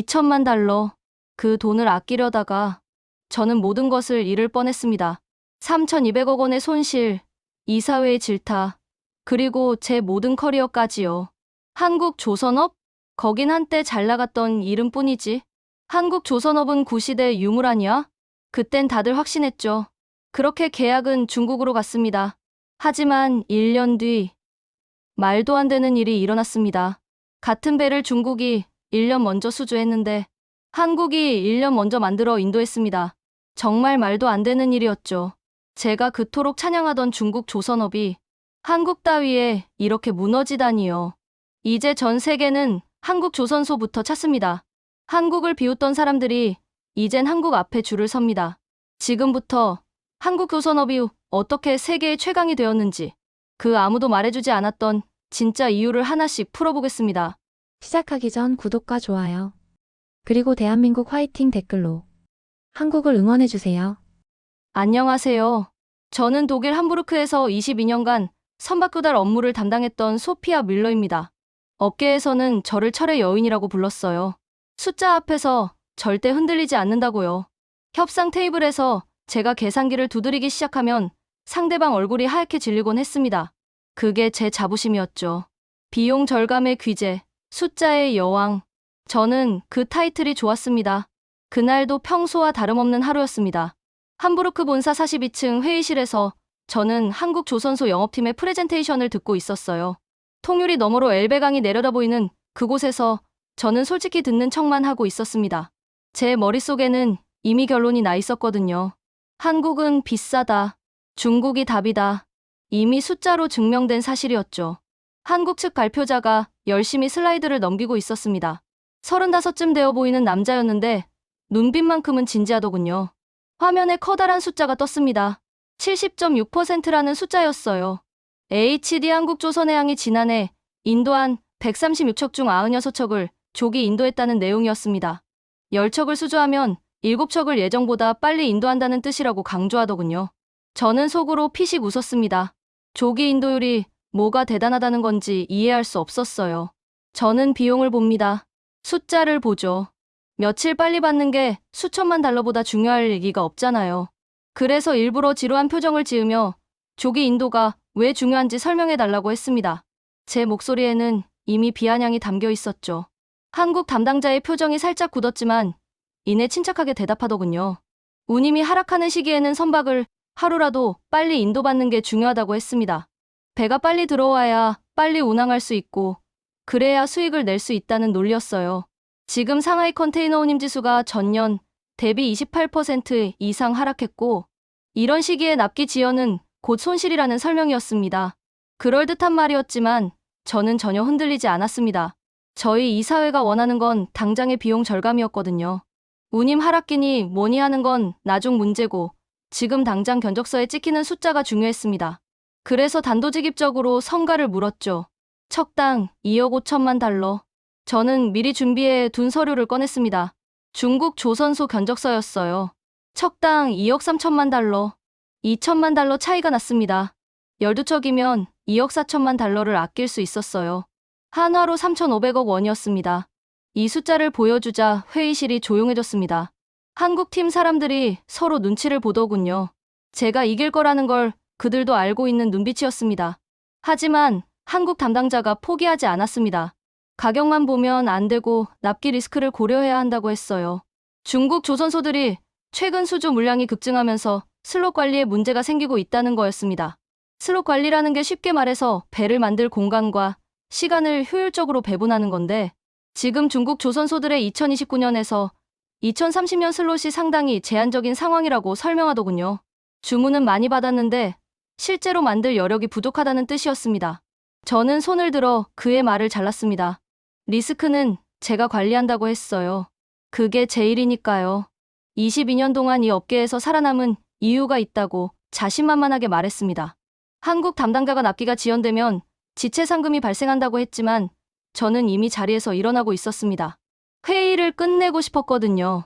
2천만 달러. 그 돈을 아끼려다가 저는 모든 것을 잃을 뻔했습니다. 3,200억 원의 손실, 이사회의 질타, 그리고 제 모든 커리어까지요. 한국조선업? 거긴 한때 잘 나갔던 이름뿐이지. 한국조선업은 구시대 유물 아니야? 그땐 다들 확신했죠. 그렇게 계약은 중국으로 갔습니다. 하지만 1년 뒤 말도 안 되는 일이 일어났습니다. 같은 배를 중국이 1년 먼저 수주했는데 한국이 1년 먼저 만들어 인도했습니다. 정말 말도 안 되는 일이었죠. 제가 그토록 찬양하던 중국 조선업이 한국 따위에 이렇게 무너지다니요. 이제 전 세계는 한국 조선소부터 찾습니다. 한국을 비웃던 사람들이 이젠 한국 앞에 줄을 섭니다. 지금부터 한국 조선업이 어떻게 세계의 최강이 되었는지 그 아무도 말해주지 않았던 진짜 이유를 하나씩 풀어보겠습니다. 시작하기 전 구독과 좋아요. 그리고 대한민국 화이팅 댓글로 한국을 응원해주세요. 안녕하세요. 저는 독일 함부르크에서 22년간 선박교달 업무를 담당했던 소피아 뮬러입니다. 업계에서는 저를 철의 여인이라고 불렀어요. 숫자 앞에서 절대 흔들리지 않는다고요. 협상 테이블에서 제가 계산기를 두드리기 시작하면 상대방 얼굴이 하얗게 질리곤 했습니다. 그게 제 자부심이었죠. 비용 절감의 귀재, 숫자의 여왕. 저는 그 타이틀이 좋았습니다. 그날도 평소와 다름없는 하루였습니다. 함부르크 본사 42층 회의실에서 저는 한국조선소 영업팀의 프레젠테이션을 듣고 있었어요. 통유리 너머로 엘베강이 내려다보이는 그곳에서 저는 솔직히 듣는 척만 하고 있었습니다. 제 머릿속에는 이미 결론이 나 있었거든요. 한국은 비싸다. 중국이 답이다. 이미 숫자로 증명된 사실이었죠. 한국 측 발표자가 열심히 슬라이드를 넘기고 있었습니다. 35쯤 되어 보이는 남자였는데 눈빛만큼은 진지하더군요. 화면에 커다란 숫자가 떴습니다. 70.6%라는 숫자였어요. HD 한국조선해양이 지난해 인도한 136척 중 96척을 조기 인도했다는 내용이었습니다. 10척을 수주하면 7척을 예정보다 빨리 인도한다는 뜻이라고 강조하더군요. 저는 속으로 피식 웃었습니다. 조기 인도율이 뭐가 대단하다는 건지 이해할 수 없었어요. 저는 비용을 봅니다. 숫자를 보죠. 며칠 빨리 받는 게 수천만 달러보다 중요할 얘기가 없잖아요. 그래서 일부러 지루한 표정을 지으며 조기 인도가 왜 중요한지 설명해달라고 했습니다. 제 목소리에는 이미 비아냥이 담겨 있었죠. 한국 담당자의 표정이 살짝 굳었지만 이내 침착하게 대답하더군요. 운임이 하락하는 시기에는 선박을 하루라도 빨리 인도받는 게 중요하다고 했습니다. 배가 빨리 들어와야 빨리 운항할 수 있고 그래야 수익을 낼 수 있다는 논리였어요. 지금 상하이 컨테이너 운임 지수가 전년 대비 28% 이상 하락했고 이런 시기에 납기 지연은 곧 손실이라는 설명이었습니다. 그럴듯한 말이었지만 저는 전혀 흔들리지 않았습니다. 저희 이사회가 원하는 건 당장의 비용 절감이었거든요. 운임 하락기니 뭐니 하는 건 나중 문제고 지금 당장 견적서에 찍히는 숫자가 중요했습니다. 그래서 단도직입적으로 성가를 물었죠. 척당 2억 5천만 달러. 저는 미리 준비해 둔 서류를 꺼냈습니다. 중국 조선소 견적서였어요. 척당 2억 3천만 달러. 2천만 달러 차이가 났습니다. 12척이면 2억 4천만 달러를 아낄 수 있었어요. 한화로 3,500억 원이었습니다. 이 숫자를 보여주자 회의실이 조용해졌습니다. 한국팀 사람들이 서로 눈치를 보더군요. 제가 이길 거라는 걸 그들도 알고 있는 눈빛이었습니다. 하지만 한국 담당자가 포기하지 않았습니다. 가격만 보면 안 되고 납기 리스크를 고려해야 한다고 했어요. 중국 조선소들이 최근 수주 물량이 급증하면서 슬롯 관리에 문제가 생기고 있다는 거였습니다. 슬롯 관리라는 게 쉽게 말해서 배를 만들 공간과 시간을 효율적으로 배분하는 건데 지금 중국 조선소들의 2029년에서 2030년 슬롯이 상당히 제한적인 상황이라고 설명하더군요. 주문은 많이 받았는데 실제로 만들 여력이 부족하다는 뜻이었습니다. 저는 손을 들어 그의 말을 잘랐습니다. 리스크는 제가 관리한다고 했어요. 그게 제 일이니까요. 22년 동안 이 업계에서 살아남은 이유가 있다고 자신만만하게 말했습니다. 한국 담당자가 납기가 지연되면 지체 상금이 발생한다고 했지만 저는 이미 자리에서 일어나고 있었습니다. 회의를 끝내고 싶었거든요.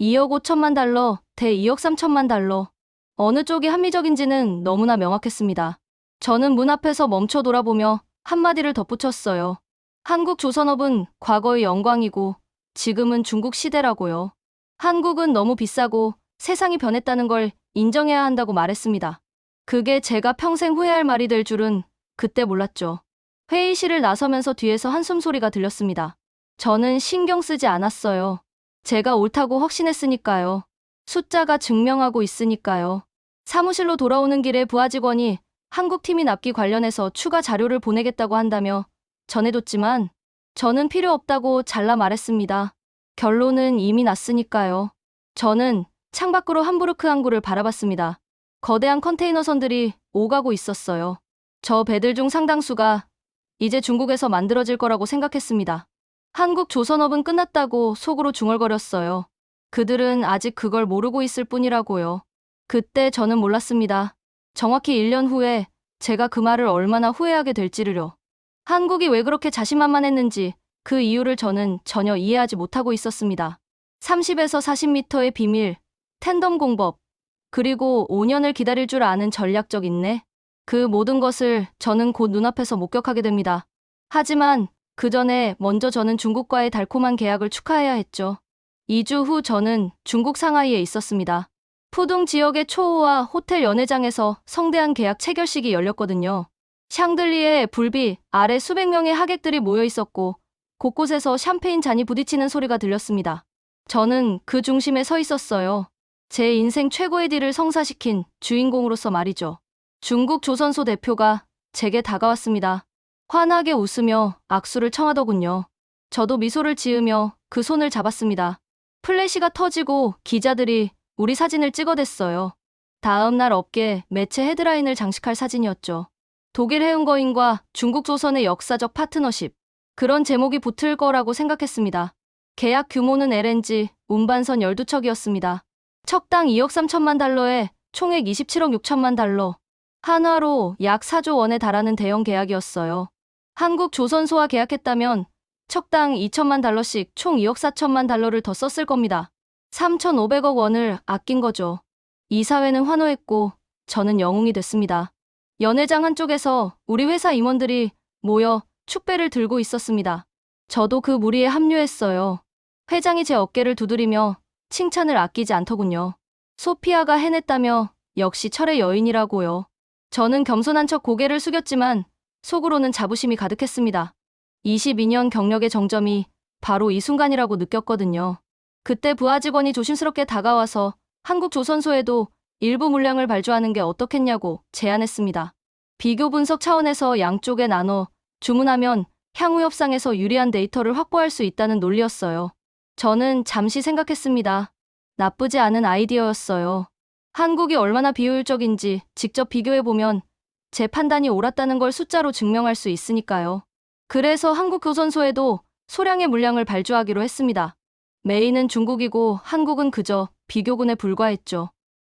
2억 5천만 달러 대 2억 3천만 달러. 어느 쪽이 합리적인지는 너무나 명확했습니다. 저는 문 앞에서 멈춰 돌아보며 한마디를 덧붙였어요. 한국 조선업은 과거의 영광이고 지금은 중국 시대라고요. 한국은 너무 비싸고 세상이 변했다는 걸 인정해야 한다고 말했습니다. 그게 제가 평생 후회할 말이 될 줄은 그때 몰랐죠. 회의실을 나서면서 뒤에서 한숨 소리가 들렸습니다. 저는 신경 쓰지 않았어요. 제가 옳다고 확신했으니까요. 숫자가 증명하고 있으니까요. 사무실로 돌아오는 길에 부하 직원이 한국팀이 납기 관련해서 추가 자료를 보내겠다고 한다며 전해뒀지만 저는 필요 없다고 잘라 말했습니다. 결론은 이미 났으니까요. 저는 창밖으로 함부르크 항구를 바라봤습니다. 거대한 컨테이너선들이 오가고 있었어요. 저 배들 중 상당수가 이제 중국에서 만들어질 거라고 생각했습니다. 한국 조선업은 끝났다고 속으로 중얼거렸어요. 그들은 아직 그걸 모르고 있을 뿐이라고요. 그때 저는 몰랐습니다. 정확히 1년 후에 제가 그 말을 얼마나 후회하게 될지를요. 한국이 왜 그렇게 자신만만했는지 그 이유를 저는 전혀 이해하지 못하고 있었습니다. 30에서 40m의 비밀, 텐덤 공법, 그리고 5년을 기다릴 줄 아는 전략적 인내. 그 모든 것을 저는 곧 눈앞에서 목격하게 됩니다. 하지만 그 전에 먼저 저는 중국과의 달콤한 계약을 축하해야 했죠. 2주 후 저는 중국 상하이에 있었습니다. 푸둥 지역의 초호화 호텔 연회장에서 성대한 계약 체결식이 열렸거든요. 샹들리에 불빛 아래 수백 명의 하객들이 모여 있었고 곳곳에서 샴페인 잔이 부딪히는 소리가 들렸습니다. 저는 그 중심에 서 있었어요. 제 인생 최고의 딜을 성사시킨 주인공으로서 말이죠. 중국 조선소 대표가 제게 다가왔습니다. 환하게 웃으며 악수를 청하더군요. 저도 미소를 지으며 그 손을 잡았습니다. 플래시가 터지고 기자들이 우리 사진을 찍어댔어요. 다음 날 업계 매체 헤드라인을 장식할 사진이었죠. 독일 해운거인과 중국 조선의 역사적 파트너십. 그런 제목이 붙을 거라고 생각했습니다. 계약 규모는 LNG, 운반선 12척이었습니다. 척당 2억 3천만 달러에 총액 27억 6천만 달러. 한화로 약 4조 원에 달하는 대형 계약이었어요. 한국 조선소와 계약했다면 척당 2천만 달러씩 총 2억 4천만 달러를 더 썼을 겁니다. 3,500억 원을 아낀 거죠. 이사회는 환호했고 저는 영웅이 됐습니다. 연회장 한쪽에서 우리 회사 임원들이 모여 축배를 들고 있었습니다. 저도 그 무리에 합류했어요. 회장이 제 어깨를 두드리며 칭찬을 아끼지 않더군요. 소피아가 해냈다며 역시 철의 여인이라고요. 저는 겸손한 척 고개를 숙였지만 속으로는 자부심이 가득했습니다. 22년 경력의 정점이 바로 이 순간이라고 느꼈거든요. 그때 부하 직원이 조심스럽게 다가와서 한국 조선소에도 일부 물량을 발주하는 게 어떻겠냐고 제안했습니다. 비교 분석 차원에서 양쪽에 나눠 주문하면 향후 협상에서 유리한 데이터를 확보할 수 있다는 논리였어요. 저는 잠시 생각했습니다. 나쁘지 않은 아이디어였어요. 한국이 얼마나 비효율적인지 직접 비교해보면 제 판단이 옳았다는 걸 숫자로 증명할 수 있으니까요. 그래서 한국 조선소에도 소량의 물량을 발주하기로 했습니다. 메인은 중국이고 한국은 그저 비교군에 불과했죠.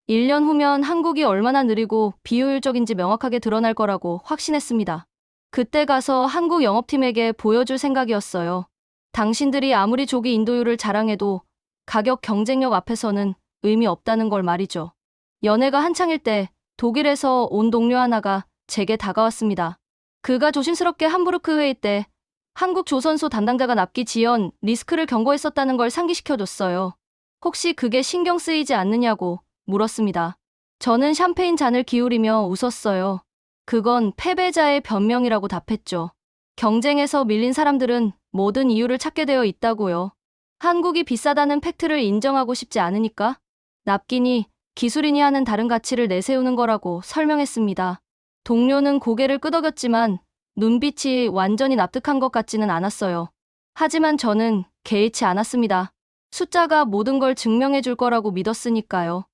1년 후면 한국이 얼마나 느리고 비효율적인지 명확하게 드러날 거라고 확신했습니다. 그때 가서 한국 영업팀에게 보여줄 생각이었어요. 당신들이 아무리 조기 인도율을 자랑해도 가격 경쟁력 앞에서는 의미 없다는 걸 말이죠. 연애가 한창일 때 독일에서 온 동료 하나가 제게 다가왔습니다. 그가 조심스럽게 함부르크 회의 때 한국 조선소 담당자가 납기 지연 리스크를 경고했었다는 걸 상기시켜줬어요. 혹시 그게 신경 쓰이지 않느냐고 물었습니다. 저는 샴페인 잔을 기울이며 웃었어요. 그건 패배자의 변명이라고 답했죠. 경쟁에서 밀린 사람들은 모든 이유를 찾게 되어 있다고요. 한국이 비싸다는 팩트를 인정하고 싶지 않으니까 납기니 기술인이 하는 다른 가치를 내세우는 거라고 설명했습니다. 동료는 고개를 끄덕였지만 눈빛이 완전히 납득한 것 같지는 않았어요. 하지만 저는 개의치 않았습니다. 숫자가 모든 걸 증명해 줄 거라고 믿었으니까요.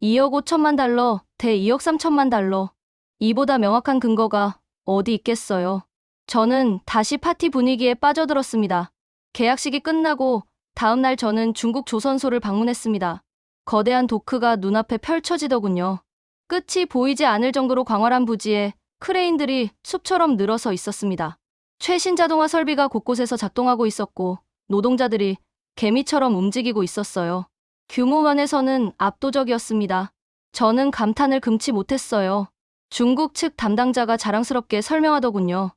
2억 5천만 달러 대 2억 3천만 달러. 이보다 명확한 근거가 어디 있겠어요. 저는 다시 파티 분위기에 빠져들었습니다. 계약식이 끝나고 다음 날 저는 중국 조선소를 방문했습니다. 거대한 도크가 눈앞에 펼쳐지더군요. 끝이 보이지 않을 정도로 광활한 부지에 크레인들이 숲처럼 늘어서 있었습니다. 최신 자동화 설비가 곳곳에서 작동하고 있었고 노동자들이 개미처럼 움직이고 있었어요. 규모 면에서는 압도적이었습니다. 저는 감탄을 금치 못했어요. 중국 측 담당자가 자랑스럽게 설명하더군요.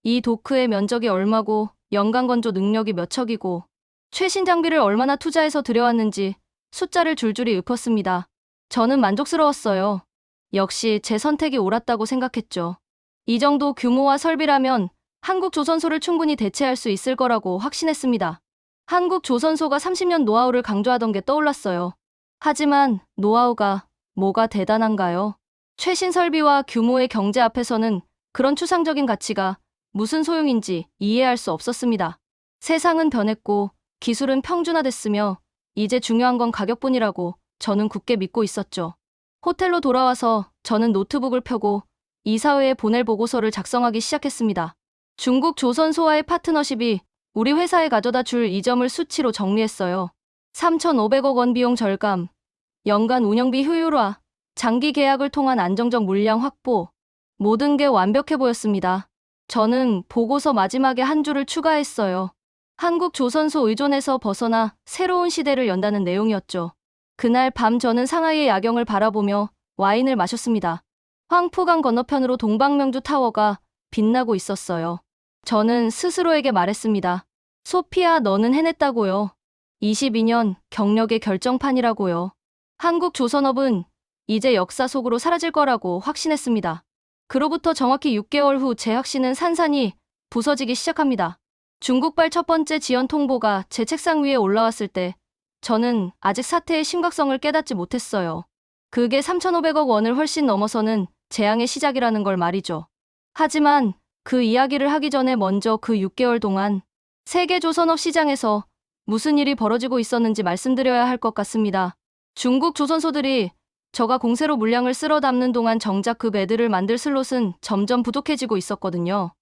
이 도크의 면적이 얼마고 연간 건조 능력이 몇 척이고 최신 장비를 얼마나 투자해서 들여왔는지 숫자를 줄줄이 읊었습니다. 저는 만족스러웠어요. 역시 제 선택이 옳았다고 생각했죠. 이 정도 규모와 설비라면 한국 조선소를 충분히 대체할 수 있을 거라고 확신했습니다. 한국 조선소가 30년 노하우를 강조하던 게 떠올랐어요. 하지만 노하우가 뭐가 대단한가요? 최신 설비와 규모의 경제 앞에서는 그런 추상적인 가치가 무슨 소용인지 이해할 수 없었습니다. 세상은 변했고 기술은 평준화됐으며 이제 중요한 건 가격뿐이라고 저는 굳게 믿고 있었죠. 호텔로 돌아와서 저는 노트북을 펴고 이사회에 보낼 보고서를 작성하기 시작했습니다. 중국 조선소와의 파트너십이 우리 회사에 가져다 줄 이점을 수치로 정리했어요. 3,500억 원 비용 절감, 연간 운영비 효율화, 장기 계약을 통한 안정적 물량 확보, 모든 게 완벽해 보였습니다. 저는 보고서 마지막에 한 줄을 추가했어요. 한국 조선소 의존에서 벗어나 새로운 시대를 연다는 내용이었죠. 그날 밤 저는 상하이의 야경을 바라보며 와인을 마셨습니다. 황포강 건너편으로 동방명주 타워가 빛나고 있었어요. 저는 스스로에게 말했습니다. 소피아, 너는 해냈다고요. 22년 경력의 결정판이라고요. 한국 조선업은 이제 역사 속으로 사라질 거라고 확신했습니다. 그로부터 정확히 6개월 후 제 확신은 산산이 부서지기 시작합니다. 중국발 첫 번째 지연 통보가 제 책상 위에 올라왔을 때 저는 아직 사태의 심각성을 깨닫지 못했어요. 그게 3,500억 원을 훨씬 넘어서는 재앙의 시작이라는 걸 말이죠. 하지만 그 이야기를 하기 전에 먼저 그 6개월 동안 세계 조선업 시장에서 무슨 일이 벌어지고 있었는지 말씀드려야 할 것 같습니다. 중국 조선소들이 저가 공세로 물량을 쓸어 담는 동안 정작 그 배들을 만들 슬롯은 점점 부족해지고 있었거든요.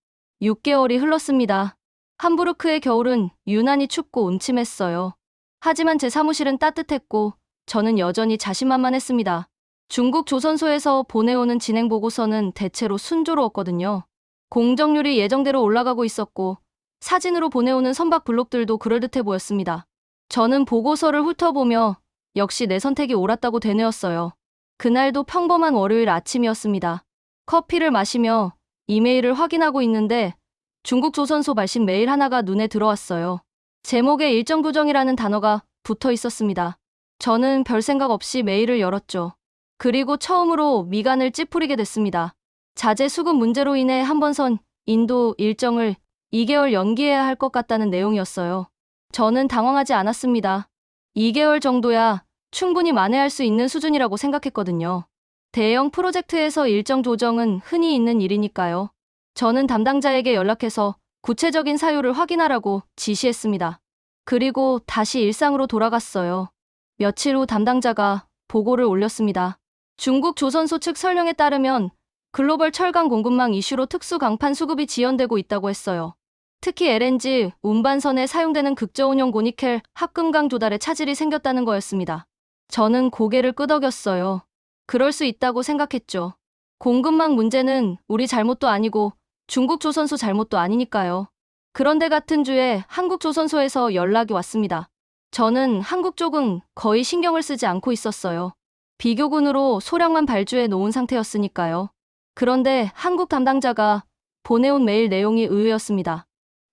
6개월이 흘렀습니다. 함부르크의 겨울은 유난히 춥고 음침했어요. 하지만 제 사무실은 따뜻했고 저는 여전히 자신만만했습니다. 중국 조선소에서 보내오는 진행 보고서는 대체로 순조로웠거든요. 공정률이 예정대로 올라가고 있었고 사진으로 보내오는 선박 블록들도 그럴듯해 보였습니다. 저는 보고서를 훑어보며 역시 내 선택이 옳았다고 되뇌었어요. 그날도 평범한 월요일 아침이었습니다. 커피를 마시며 이메일을 확인하고 있는데 중국 조선소 발신 메일 하나가 눈에 들어왔어요. 제목에 일정 조정이라는 단어가 붙어 있었습니다. 저는 별 생각 없이 메일을 열었죠. 그리고 처음으로 미간을 찌푸리게 됐습니다. 자재 수급 문제로 인해 한번선 인도 일정을 2개월 연기해야 할 것 같다는 내용이었어요. 저는 당황하지 않았습니다. 2개월 정도야 충분히 만회할 수 있는 수준이라고 생각했거든요. 대형 프로젝트에서 일정 조정은 흔히 있는 일이니까요. 저는 담당자에게 연락해서 구체적인 사유를 확인하라고 지시했습니다. 그리고 다시 일상으로 돌아갔어요. 며칠 후 담당자가 보고를 올렸습니다. 중국 조선소 측 설명에 따르면 글로벌 철강 공급망 이슈로 특수 강판 수급이 지연되고 있다고 했어요. 특히 LNG 운반선에 사용되는 극저온형 고니켈 합금강 조달에 차질이 생겼다는 거였습니다. 저는 고개를 끄덕였어요. 그럴 수 있다고 생각했죠. 공급망 문제는 우리 잘못도 아니고 중국 조선소 잘못도 아니니까요. 그런데 같은 주에 한국 조선소에서 연락이 왔습니다. 저는 한국 쪽은 거의 신경을 쓰지 않고 있었어요. 비교군으로 소량만 발주해 놓은 상태였으니까요. 그런데 한국 담당자가 보내온 메일 내용이 의외였습니다.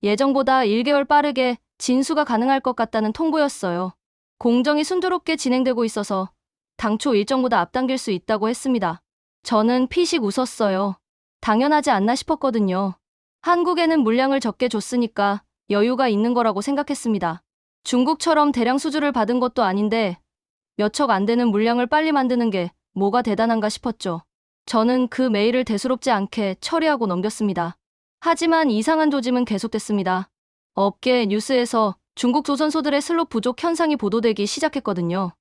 예정보다 1개월 빠르게 진수가 가능할 것 같다는 통보였어요. 공정이 순조롭게 진행되고 있어서 당초 일정보다 앞당길 수 있다고 했습니다. 저는 피식 웃었어요. 당연하지 않나 싶었거든요. 한국에는 물량을 적게 줬으니까 여유가 있는 거라고 생각했습니다. 중국처럼 대량 수주를 받은 것도 아닌데 몇 척 안 되는 물량을 빨리 만드는 게 뭐가 대단한가 싶었죠. 저는 그 메일을 대수롭지 않게 처리하고 넘겼습니다. 하지만 이상한 조짐은 계속됐습니다. 업계 뉴스에서 중국 조선소들의 슬롯 부족 현상이 보도되기 시작했거든요.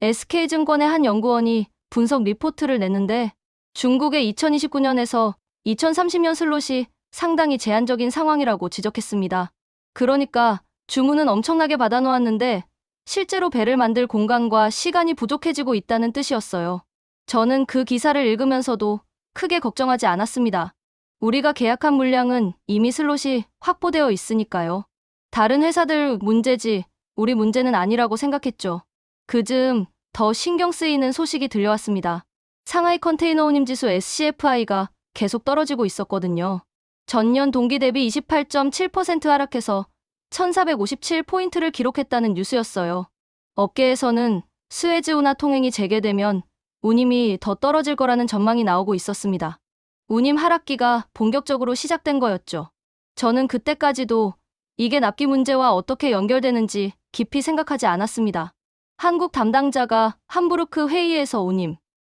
SK증권의 한 연구원이 분석 리포트를 냈는데 중국의 2029년에서 2030년 슬롯이 상당히 제한적인 상황이라고 지적했습니다. 그러니까 주문은 엄청나게 받아놓았는데 실제로 배를 만들 공간과 시간이 부족해지고 있다는 뜻이었어요. 저는 그 기사를 읽으면서도 크게 걱정하지 않았습니다. 우리가 계약한 물량은 이미 슬롯이 확보되어 있으니까요. 다른 회사들 문제지 우리 문제는 아니라고 생각했죠. 그즈음 더 신경 쓰이는 소식이 들려왔습니다. 상하이 컨테이너 운임 지수 SCFI가 계속 떨어지고 있었거든요. 전년 동기 대비 28.7% 하락해서 1457포인트를 기록했다는 뉴스였어요. 업계에서는 스에즈운하 통행이 재개되면 운임이 더 떨어질 거라는 전망이 나오고 있었습니다. 운임 하락기가 본격적으로 시작된 거였죠. 저는 그때까지도 이게 납기 문제와 어떻게 연결되는지 깊이 생각하지 않았습니다. 한국 담당자가 함부르크 회의에서 운임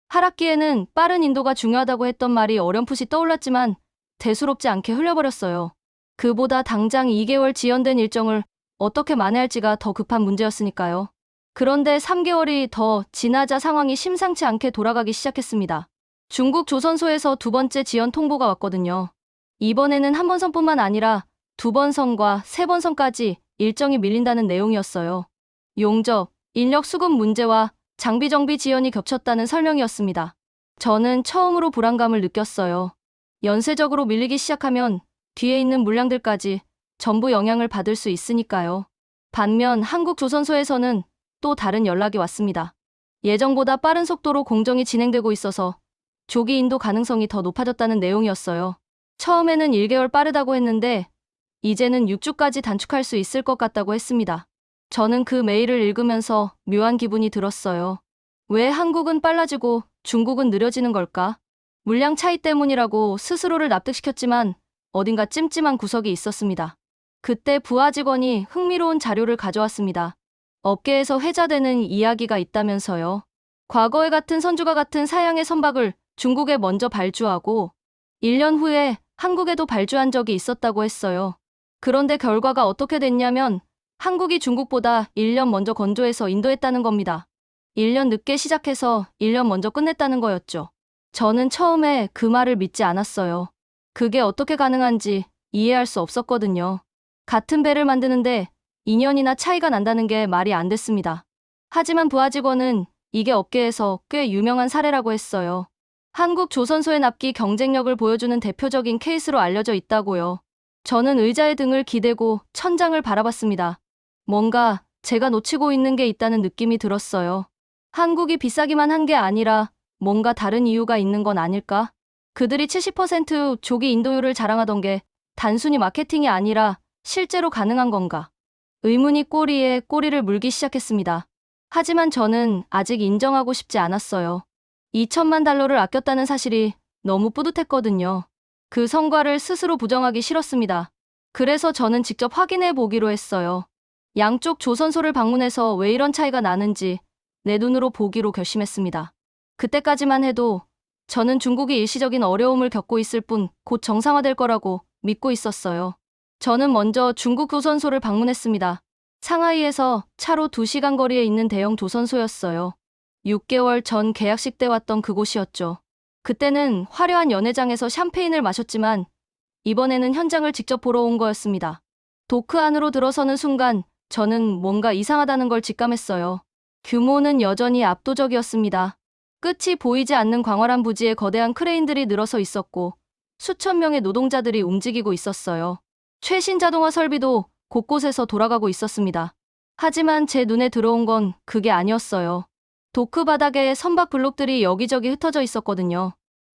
하락기에는 빠른 인도가 중요하다고 했던 말이 어렴풋이 떠올랐지만 대수롭지 않게 흘려버렸어요. 그보다 당장 2개월 지연된 일정을 어떻게 만회할지가 더 급한 문제였으니까요. 그런데 3개월이 더 지나자 상황이 심상치 않게 돌아가기 시작했습니다. 중국 조선소에서 두 번째 지연 통보가 왔거든요. 이번에는 한 번 선뿐만 아니라 두 번 선과 세 번 선까지 일정이 밀린다는 내용이었어요. 용접, 인력 수급 문제와 장비 정비 지연이 겹쳤다는 설명이었습니다. 저는 처음으로 불안감을 느꼈어요. 연쇄적으로 밀리기 시작하면 뒤에 있는 물량들까지 전부 영향을 받을 수 있으니까요. 반면 한국 조선소에서는 또 다른 연락이 왔습니다. 예정보다 빠른 속도로 공정이 진행되고 있어서 조기 인도 가능성이 더 높아졌다는 내용이었어요. 처음에는 1개월 빠르다고 했는데 이제는 6주까지 단축할 수 있을 것 같다고 했습니다. 저는 그 메일을 읽으면서 묘한 기분이 들었어요. 왜 한국은 빨라지고 중국은 느려지는 걸까? 물량 차이 때문이라고 스스로를 납득시켰지만 어딘가 찜찜한 구석이 있었습니다. 그때 부하 직원이 흥미로운 자료를 가져왔습니다. 업계에서 회자되는 이야기가 있다면서요. 과거에 같은 선주가 같은 사양의 선박을 중국에 먼저 발주하고 1년 후에 한국에도 발주한 적이 있었다고 했어요. 그런데 결과가 어떻게 됐냐면 한국이 중국보다 1년 먼저 건조해서 인도했다는 겁니다. 1년 늦게 시작해서 1년 먼저 끝냈다는 거였죠. 저는 처음에 그 말을 믿지 않았어요. 그게 어떻게 가능한지 이해할 수 없었거든요. 같은 배를 만드는데 2년이나 차이가 난다는 게 말이 안 됐습니다. 하지만 부하 직원은 이게 업계에서 꽤 유명한 사례라고 했어요. 한국 조선소의 납기 경쟁력을 보여주는 대표적인 케이스로 알려져 있다고요. 저는 의자에 등을 기대고 천장을 바라봤습니다. 뭔가 제가 놓치고 있는 게 있다는 느낌이 들었어요. 한국이 비싸기만 한 게 아니라 뭔가 다른 이유가 있는 건 아닐까? 그들이 70% 조기 인도율을 자랑하던 게 단순히 마케팅이 아니라 실제로 가능한 건가? 의문이 꼬리에 꼬리를 물기 시작했습니다. 하지만 저는 아직 인정하고 싶지 않았어요. 2천만 달러를 아꼈다는 사실이 너무 뿌듯했거든요. 그 성과를 스스로 부정하기 싫었습니다. 그래서 저는 직접 확인해 보기로 했어요. 양쪽 조선소를 방문해서 왜 이런 차이가 나는지 내 눈으로 보기로 결심했습니다. 그때까지만 해도 저는 중국이 일시적인 어려움을 겪고 있을 뿐 곧 정상화될 거라고 믿고 있었어요. 저는 먼저 중국 조선소를 방문했습니다. 상하이에서 차로 2시간 거리에 있는 대형 조선소였어요. 6개월 전 계약식 때 왔던 그곳이었죠. 그때는 화려한 연회장에서 샴페인을 마셨지만 이번에는 현장을 직접 보러 온 거였습니다. 도크 안으로 들어서는 순간 저는 뭔가 이상하다는 걸 직감했어요. 규모는 여전히 압도적이었습니다. 끝이 보이지 않는 광활한 부지에 거대한 크레인들이 늘어서 있었고 수천 명의 노동자들이 움직이고 있었어요. 최신 자동화 설비도 곳곳에서 돌아가고 있었습니다. 하지만 제 눈에 들어온 건 그게 아니었어요. 도크 바닥에 선박 블록들이 여기저기 흩어져 있었거든요.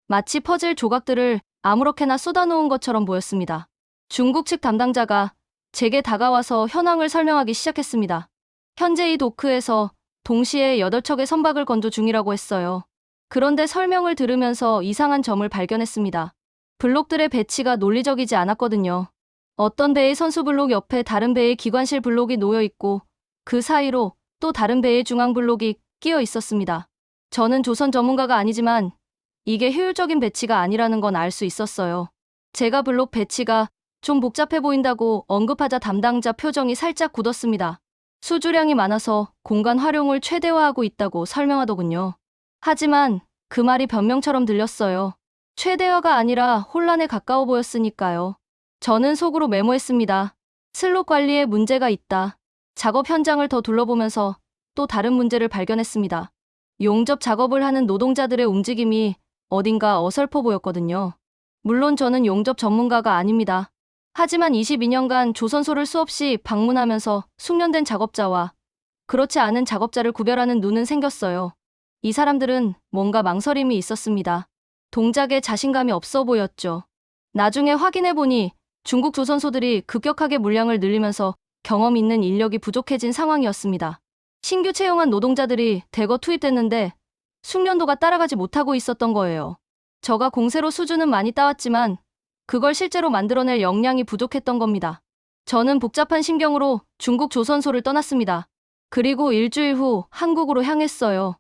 마치 퍼즐 조각들을 아무렇게나 쏟아놓은 것처럼 보였습니다. 중국 측 담당자가 제게 다가와서 현황을 설명하기 시작했습니다. 현재 이 도크에서 동시에 8척의 선박을 건조 중이라고 했어요. 그런데 설명을 들으면서 이상한 점을 발견했습니다. 블록들의 배치가 논리적이지 않았거든요. 어떤 배의 선수 블록 옆에 다른 배의 기관실 블록이 놓여 있고 그 사이로 또 다른 배의 중앙 블록이 끼어 있었습니다. 저는 조선 전문가가 아니지만 이게 효율적인 배치가 아니라는 건 알 수 있었어요. 제가 블록 배치가 좀 복잡해 보인다고 언급하자 담당자 표정이 살짝 굳었습니다. 수주량이 많아서 공간 활용을 최대화하고 있다고 설명하더군요. 하지만 그 말이 변명처럼 들렸어요. 최대화가 아니라 혼란에 가까워 보였으니까요. 저는 속으로 메모했습니다. 슬롯 관리에 문제가 있다. 작업 현장을 더 둘러보면서 또 다른 문제를 발견했습니다. 용접 작업을 하는 노동자들의 움직임이 어딘가 어설퍼 보였거든요. 물론 저는 용접 전문가가 아닙니다. 하지만 22년간 조선소를 수없이 방문하면서 숙련된 작업자와 그렇지 않은 작업자를 구별하는 눈은 생겼어요. 이 사람들은 뭔가 망설임이 있었습니다. 동작에 자신감이 없어 보였죠. 나중에 확인해보니 중국 조선소들이 급격하게 물량을 늘리면서 경험 있는 인력이 부족해진 상황이었습니다. 신규 채용한 노동자들이 대거 투입됐는데 숙련도가 따라가지 못하고 있었던 거예요. 저가 공세로 수준은 많이 따왔지만 그걸 실제로 만들어낼 역량이 부족했던 겁니다. 저는 복잡한 심경으로 중국 조선소를 떠났습니다. 그리고 일주일 후 한국으로 향했어요.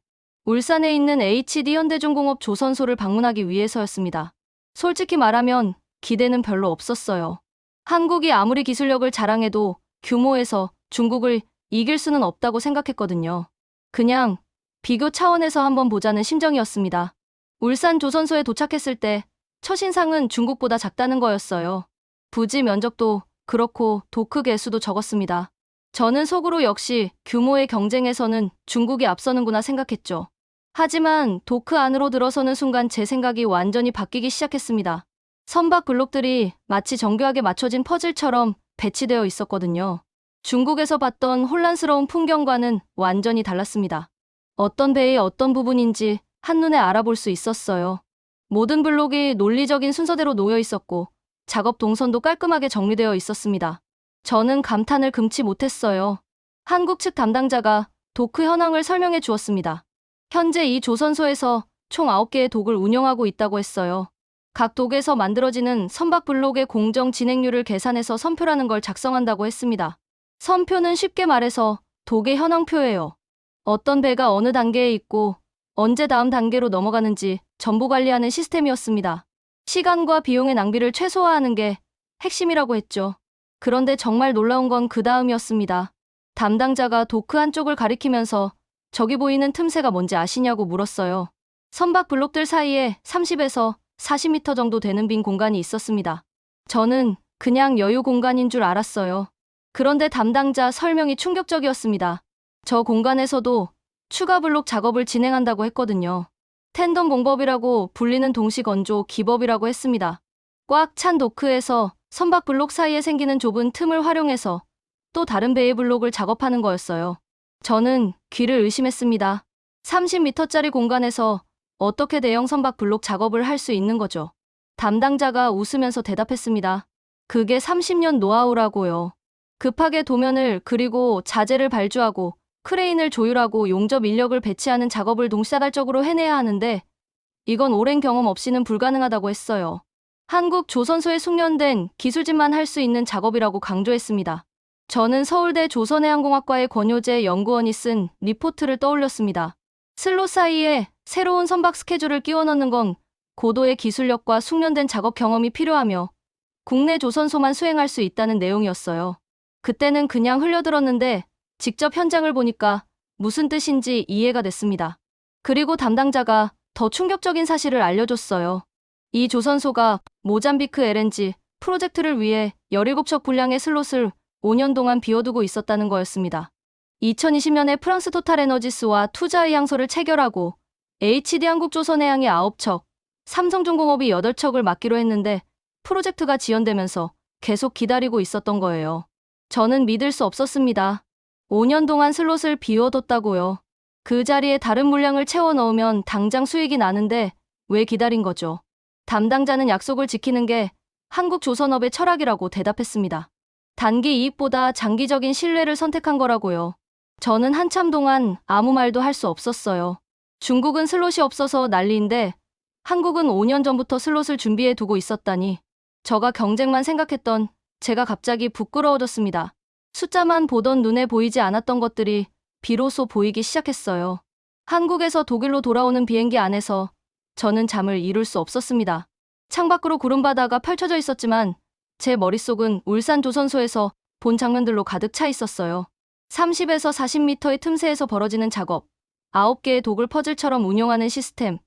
울산에 있는 HD 현대중공업 조선소를 방문하기 위해서였습니다. 솔직히 말하면 기대는 별로 없었어요. 한국이 아무리 기술력을 자랑해도 규모에서 중국을 이길 수는 없다고 생각했거든요. 그냥 비교 차원에서 한번 보자는 심정이었습니다. 울산 조선소에 도착했을 때 첫인상은 중국보다 작다는 거였어요. 부지 면적도 그렇고 도크 개수도 적었습니다. 저는 속으로 역시 규모의 경쟁에서는 중국이 앞서는구나 생각했죠. 하지만 도크 안으로 들어서는 순간 제 생각이 완전히 바뀌기 시작했습니다. 선박 블록들이 마치 정교하게 맞춰진 퍼즐처럼 배치되어 있었거든요. 중국에서 봤던 혼란스러운 풍경과는 완전히 달랐습니다. 어떤 배의 어떤 부분인지 한눈에 알아볼 수 있었어요. 모든 블록이 논리적인 순서대로 놓여 있었고 작업 동선도 깔끔하게 정리되어 있었습니다. 저는 감탄을 금치 못했어요. 한국 측 담당자가 도크 현황을 설명해 주었습니다. 현재 이 조선소에서 총 9개의 독을 운영하고 있다고 했어요. 각 독에서 만들어지는 선박 블록의 공정 진행률을 계산해서 선표라는 걸 작성한다고 했습니다. 선표는 쉽게 말해서 독의 현황표예요. 어떤 배가 어느 단계에 있고 언제 다음 단계로 넘어가는지 전부 관리하는 시스템이었습니다. 시간과 비용의 낭비를 최소화하는 게 핵심이라고 했죠. 그런데 정말 놀라운 건 그 다음이었습니다. 담당자가 도크 한쪽을 가리키면서 저기 보이는 틈새가 뭔지 아시냐고 물었어요. 선박 블록들 사이에 30에서 40m 정도 되는 빈 공간이 있었습니다. 저는 그냥 여유 공간인 줄 알았어요. 그런데 담당자 설명이 충격적이었습니다. 저 공간에서도 추가 블록 작업을 진행한다고 했거든요. 텐덤 공법이라고 불리는 동시 건조 기법이라고 했습니다. 꽉 찬 도크에서 선박 블록 사이에 생기는 좁은 틈을 활용해서 또 다른 배의 블록을 작업하는 거였어요. 저는 귀를 의심했습니다. 30m짜리 공간에서 어떻게 대형 선박 블록 작업을 할 수 있는 거죠? 담당자가 웃으면서 대답했습니다. 그게 30년 노하우라고요. 급하게 도면을 그리고 자재를 발주하고 크레인을 조율하고 용접 인력을 배치하는 작업을 동시다발적으로 해내야 하는데 이건 오랜 경험 없이는 불가능하다고 했어요. 한국 조선소에 숙련된 기술진만 할 수 있는 작업이라고 강조했습니다. 저는 서울대 조선해양공학과의 권효재 연구원이 쓴 리포트를 떠올렸습니다. 슬롯 사이에 새로운 선박 스케줄을 끼워 넣는 건 고도의 기술력과 숙련된 작업 경험이 필요하며 국내 조선소만 수행할 수 있다는 내용이었어요. 그때는 그냥 흘려들었는데 직접 현장을 보니까 무슨 뜻인지 이해가 됐습니다. 그리고 담당자가 더 충격적인 사실을 알려줬어요. 이 조선소가 모잠비크 LNG 프로젝트를 위해 17척 분량의 슬롯을 5년 동안 비워두고 있었다는 거였습니다. 2020년에 프랑스 토탈에너지스와 투자 의향서를 체결하고 HD 한국조선해양이 9척, 삼성중공업이 8척을 맡기로 했는데 프로젝트가 지연되면서 계속 기다리고 있었던 거예요. 저는 믿을 수 없었습니다. 5년 동안 슬롯을 비워뒀다고요. 그 자리에 다른 물량을 채워 넣으면 당장 수익이 나는데 왜 기다린 거죠? 담당자는 약속을 지키는 게 한국 조선업의 철학이라고 대답했습니다. 단기 이익보다 장기적인 신뢰를 선택한 거라고요. 저는 한참 동안 아무 말도 할 수 없었어요. 중국은 슬롯이 없어서 난리인데 한국은 5년 전부터 슬롯을 준비해 두고 있었다니. 저가 경쟁만 생각했던 제가 갑자기 부끄러워졌습니다. 숫자만 보던 눈에 보이지 않았던 것들이 비로소 보이기 시작했어요. 한국에서 독일로 돌아오는 비행기 안에서 저는 잠을 이룰 수 없었습니다. 창밖으로 구름바다가 펼쳐져 있었지만 제 머릿속은 울산 조선소에서 본 장면들로 가득 차 있었어요. 30에서 40m의 틈새에서 벌어지는 작업, 9개의 독을 퍼즐처럼 운용하는 시스템,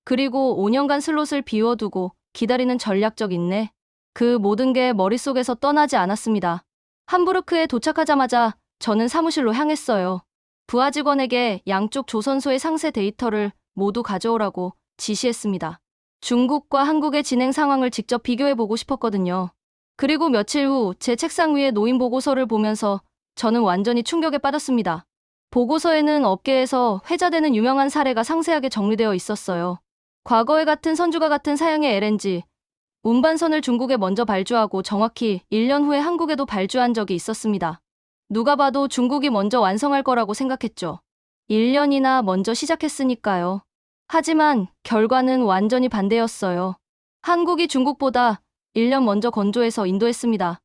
그리고 5년간 슬롯을 비워두고 기다리는 전략적 인내. 그 모든 게 머릿속에서 떠나지 않았습니다. 함부르크에 도착하자마자 저는 사무실로 향했어요. 부하 직원에게 양쪽 조선소의 상세 데이터를 모두 가져오라고 지시했습니다. 중국과 한국의 진행 상황을 직접 비교해보고 싶었거든요. 그리고 며칠 후 제 책상 위에 놓인 보고서를 보면서 저는 완전히 충격에 빠졌습니다. 보고서에는 업계에서 회자되는 유명한 사례가 상세하게 정리되어 있었어요. 과거에 같은 선주가 같은 사양의 LNG, 운반선을 중국에 먼저 발주하고 정확히 1년 후에 한국에도 발주한 적이 있었습니다. 누가 봐도 중국이 먼저 완성할 거라고 생각했죠. 1년이나 먼저 시작했으니까요. 하지만 결과는 완전히 반대였어요. 한국이 중국보다 1년 먼저 건조해서 인도했습니다.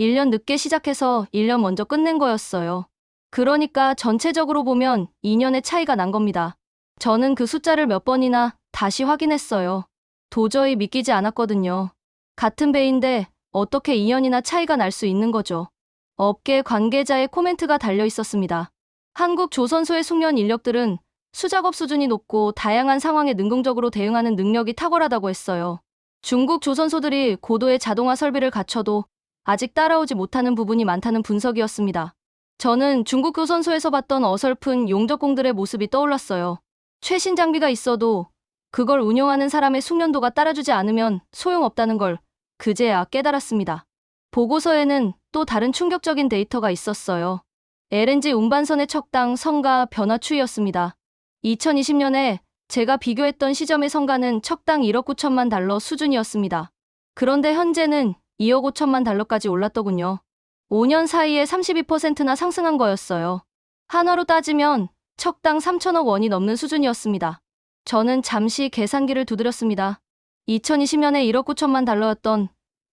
1년 늦게 시작해서 1년 먼저 끝낸 거였어요. 그러니까 전체적으로 보면 2년의 차이가 난 겁니다. 저는 그 숫자를 몇 번이나 다시 확인했어요. 도저히 믿기지 않았거든요. 같은 배인데 어떻게 2년이나 차이가 날 수 있는 거죠. 업계 관계자의 코멘트가 달려 있었습니다. 한국 조선소의 숙련 인력들은 수작업 수준이 높고 다양한 상황에 능동적으로 대응하는 능력이 탁월하다고 했어요. 중국 조선소들이 고도의 자동화 설비를 갖춰도 아직 따라오지 못하는 부분이 많다는 분석이었습니다. 저는 중국 조선소에서 봤던 어설픈 용접공들의 모습이 떠올랐어요. 최신 장비가 있어도 그걸 운영하는 사람의 숙련도가 따라주지 않으면 소용없다는 걸 그제야 깨달았습니다. 보고서에는 또 다른 충격적인 데이터가 있었어요. LNG 운반선의 척당 성가 변화 추이였습니다. 2020년에 제가 비교했던 시점의 성가는 척당 1억 9천만 달러 수준이었습니다. 그런데 현재는 2억 5천만 달러까지 올랐더군요. 5년 사이에 32%나 상승한 거였어요. 한화로 따지면 척당 3천억 원이 넘는 수준이었습니다. 저는 잠시 계산기를 두드렸습니다. 2020년에 1억 9천만 달러였던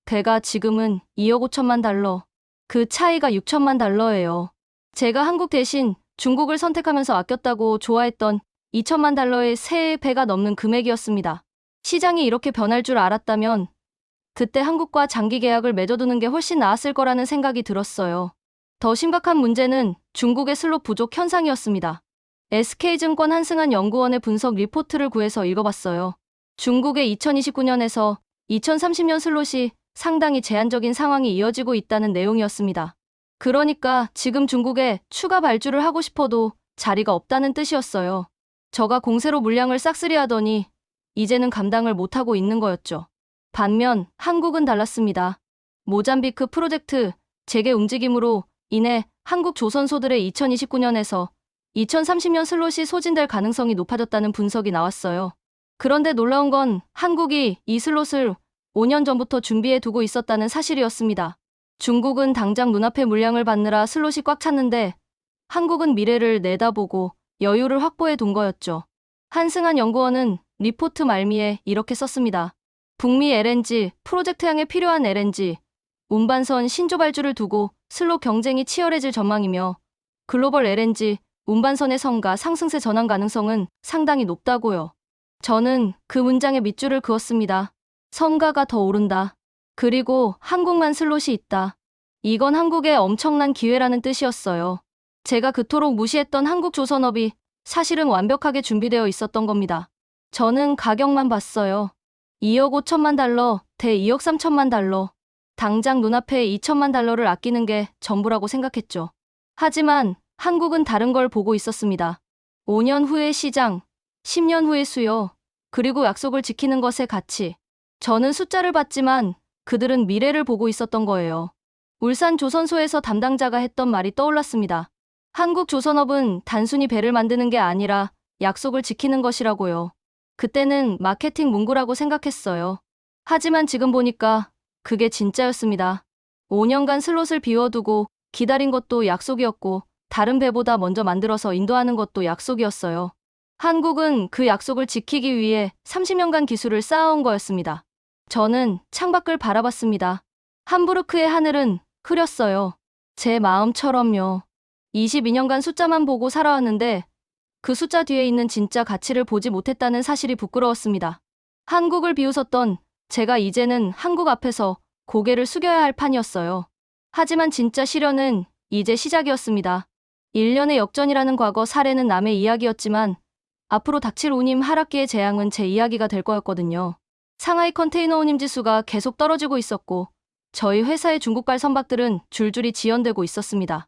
배가 지금은 2억 5천만 달러. 그 차이가 6천만 달러예요. 제가 한국 대신 중국을 선택하면서 아꼈다고 좋아했던 2천만 달러의 새 배가 넘는 금액이었습니다. 시장이 이렇게 변할 줄 알았다면 그때 한국과 장기 계약을 맺어두는 게 훨씬 나았을 거라는 생각이 들었어요. 더 심각한 문제는 중국의 슬롯 부족 현상이었습니다. SK증권 한승한 연구원의 분석 리포트를 구해서 읽어봤어요. 중국의 2029년에서 2030년 슬롯이 상당히 제한적인 상황이 이어지고 있다는 내용이었습니다. 그러니까 지금 중국에 추가 발주를 하고 싶어도 자리가 없다는 뜻이었어요. 저가 공세로 물량을 싹쓸이하더니 이제는 감당을 못하고 있는 거였죠. 반면 한국은 달랐습니다. 모잠비크 프로젝트 재개 움직임으로 인해 한국 조선소들의 2029년에서 2030년 슬롯이 소진될 가능성이 높아졌다는 분석이 나왔어요. 그런데 놀라운 건 한국이 이 슬롯을 5년 전부터 준비해 두고 있었다는 사실이었습니다. 중국은 당장 눈앞에 물량을 받느라 슬롯이 꽉 찼는데 한국은 미래를 내다보고 여유를 확보해 둔 거였죠. 한승한 연구원은 리포트 말미에 이렇게 썼습니다. 북미 LNG 프로젝트향에 필요한 LNG 운반선 신조 발주를 두고 슬롯 경쟁이 치열해질 전망이며 글로벌 LNG 운반선의 성가 상승세 전환 가능성은 상당히 높다고요. 저는 그 문장에 밑줄을 그었습니다. 성가가 더 오른다. 그리고 한국만 슬롯이 있다. 이건 한국의 엄청난 기회라는 뜻이었어요. 제가 그토록 무시했던 한국 조선업이 사실은 완벽하게 준비되어 있었던 겁니다. 저는 가격만 봤어요. 2억 5천만 달러 대 2억 3천만 달러. 당장 눈앞에 2천만 달러를 아끼는 게 전부라고 생각했죠. 하지만 한국은 다른 걸 보고 있었습니다. 5년 후의 시장, 10년 후의 수요, 그리고 약속을 지키는 것의 가치. 저는 숫자를 봤지만 그들은 미래를 보고 있었던 거예요. 울산 조선소에서 담당자가 했던 말이 떠올랐습니다. 한국 조선업은 단순히 배를 만드는 게 아니라 약속을 지키는 것이라고요. 그때는 마케팅 문구라고 생각했어요. 하지만 지금 보니까 그게 진짜였습니다. 5년간 슬롯을 비워두고 기다린 것도 약속이었고 다른 배보다 먼저 만들어서 인도하는 것도 약속이었어요. 한국은 그 약속을 지키기 위해 30년간 기술을 쌓아온 거였습니다. 저는 창밖을 바라봤습니다. 함부르크의 하늘은 흐렸어요. 제 마음처럼요. 22년간 숫자만 보고 살아왔는데 그 숫자 뒤에 있는 진짜 가치를 보지 못했다는 사실이 부끄러웠습니다. 한국을 비웃었던 제가 이제는 한국 앞에서 고개를 숙여야 할 판이었어요. 하지만 진짜 시련은 이제 시작이었습니다. 1년의 역전이라는 과거 사례는 남의 이야기였지만 앞으로 닥칠 운임 하락기의 재앙은 제 이야기가 될 거였거든요. 상하이 컨테이너 운임 지수가 계속 떨어지고 있었고 저희 회사의 중국발 선박들은 줄줄이 지연되고 있었습니다.